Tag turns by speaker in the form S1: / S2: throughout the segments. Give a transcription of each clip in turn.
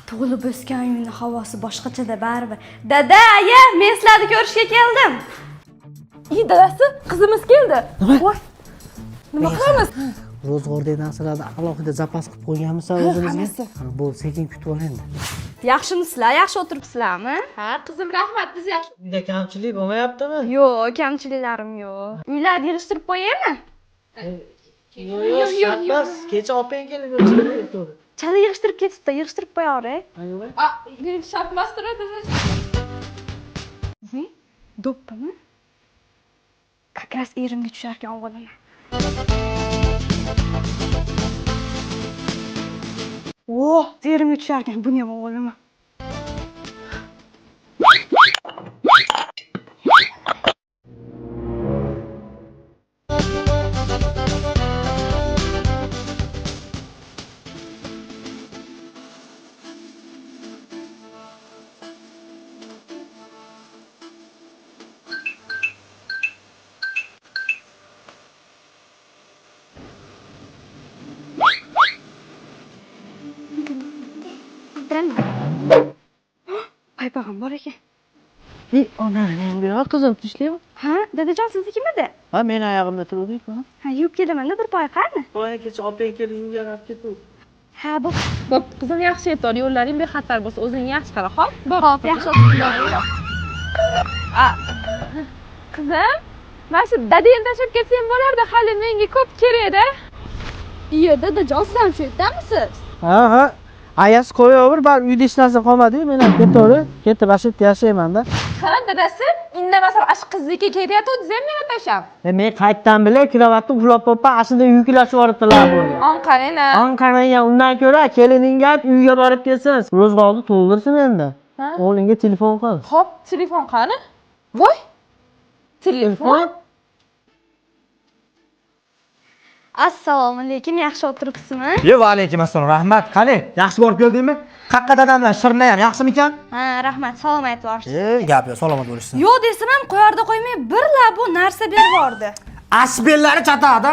S1: Tug'ilib o'sgan uyning havosi boshqacha-da baribir. Dada, aya, men sizlarni ko'rishga keldim.
S2: Dadasi, qizimiz keldi. Voy. Nima qilamiz?
S3: Ro'zg'ordagi narsalarni alohida zapas qilib qo'yganmisan o'zimizga? Bu sekin kutib ol endi.
S1: Yaxshimisizlar? Yaxshi o'tiribsizlarmi?
S2: Ha, qizim, rahmat, biz yaxshi.
S3: Uyda kamchilik bo'lmayaptimi?
S1: Yo'q, kamchiliklarim yo'q. Uylarni yig'ishtirib qo'yaymi?
S3: Yo'q. Kecha opang kelib o'tirdi.
S1: Chala yig'ishtirib ketibdi, yig'ishtirib qo'yavray.
S2: Shart emas turadi.
S1: Do'ppimi? Как раз erimga tusharkan o'g'lim. Oh, erimga tusharkan, buni ham o'g'lim. Paypag'am bor ekan.
S3: Onang bor qizim, tushlaymi?
S1: Ha, dadajon siznikimidi?
S3: Ha, men oyog'imda turdik-ku.
S1: Ha, yuvib kelaman-da bir poy qani?
S3: Voy, kecha opang kelib uyga olib ketdi.
S1: Ha, bu.
S2: Bo'p, qizim yaxshi yetor, yo'llaring bexatar bo'lsa, o'zing yaxshi qara, xo'p? Xo'p, yaxshi o'tirib. Qizim, mana shu dadangni tashlab ketsam bo'lardi, hali menga ko'p kerak-da.
S1: Iyo, dadajon, siz ham shu yerdamisiz?
S3: Ha. Ayas qo'yaver, bar uyda hech narsa qolmadi-yu, men ham ketaverib, ketib ashit yashayman-da.
S2: Ha, dadasi, indamasam ash qiznikiga ketyapti, sen meni tashab.
S3: Men qaytdan bilay, kilovatni uxlab qolib, ashida yuklashib yuboribdilar buni.
S2: Qarang-a.
S3: Qarang, undan ko'ra keliningga uyga borib kelsin. Ro'zg'orni to'ldirsin endi. O'g'lingga telefon qil.
S2: Xo'p, telefon qani? Voy. Telefon?
S1: Assalomu alaykum, yaxshi o'tiribsizmi?
S4: Yo, va alaykum assalom, rahmat. Qani, yaxshi borib keldingmi? Qaqqa dadamlar shirna ham yaxshimikan?
S1: Ha, rahmat, salomat bo'lsiz.
S4: Gap yo'q, salomat bo'lishsin.
S1: Yo'q desam ham qo'yarda qo'ymay bir bu narsa berib yubordi.
S4: Asbellari chatadi.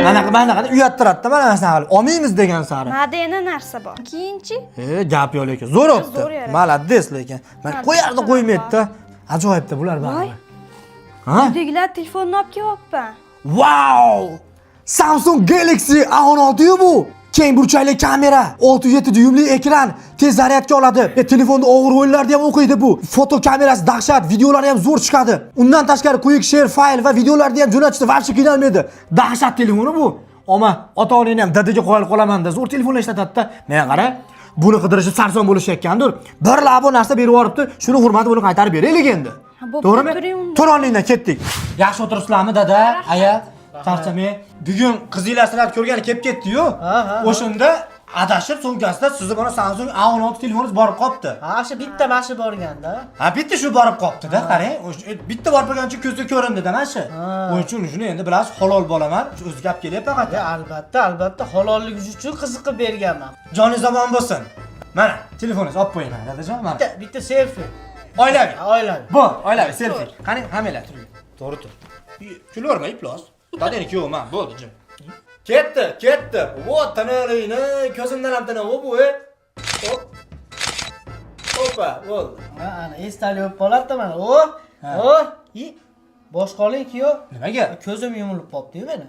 S4: Mana uyattiradi-da, mana narsa qilib. Olmaymiz degan sari.
S1: Nada yana narsa bor. Keyinchi?
S4: Gap yo'q lekin, zo'r o'pdi. Malades lekin. Men qo'yarda qo'ymaydi-da. Ajoyibda bular baribir. Ha?
S1: Uydagilar telefonni olib kelyapman.
S4: Wow! Samsung Galaxy A16 bu. Keng burchakli kamera, 6-7 dyumli ekran, tez zaryadga oladi. Telefonda og'ir o'yinlarni ham o'qiydi bu. Foto kamerasi dahshat, videolari ham zo'r chiqadi. Undan tashqari quick share fayl va videolarni ham jo'natishda vaqti qiynalmaydi. Dahshat telefoni bu. Ammo ota-onangni ham dadaga qo'yib qolaman-da, zo'r telefonlar ishlatadi-da. Men qara, buni qidirishib sarson bo'lishayotgandir. Bir labo narsa berib yuboribdi. Shuni hurmati buni qaytarib beraylik endi. To'g'rimi? To'ronlikdan ketdik. Yaxshi o'tiribsizlarmi, dada? Aya? Charchamay. Bugun qizinglar sizlarni ko'rgani kelib ketdi-yu. O'shanda adashib so'mkasida sizni mana Samsung A16 telefoningiz borib qopti.
S3: Ha, shu bitta mashi borganda.
S4: Ha, bitta shu borib qopti-da, qarang. Bitta borib qolgan uchun ko'zga ko'rindi-da mana shu. O'shuning uchun shuni endi bilasiz, halol bo'laman. O'zi gap kelyapti faqat.
S3: Albatta, halollik uchun qiziqib berganman.
S4: Joningiz omon bo'lsin. Mana, telefoningizni olib qo'ying, dadajon, mana.
S3: Bitta selfie.
S4: Oilaviy. Bu, oilaviy selfie. Qani, hammalar turing. To'g'ri tur. Kulaverma, iplos. Dadangni yo'qman, bo'ldi, jim. Ketdi. Vot, tanalingni ko'zimdan ham tana, bu. Hop. Hoppa, bo'ldi.
S3: Ana esdalik bo'lib qoladi mana. Bosh qoling-ku.
S4: Nimaga?
S3: Ko'zim yumilib qopti-yu meni.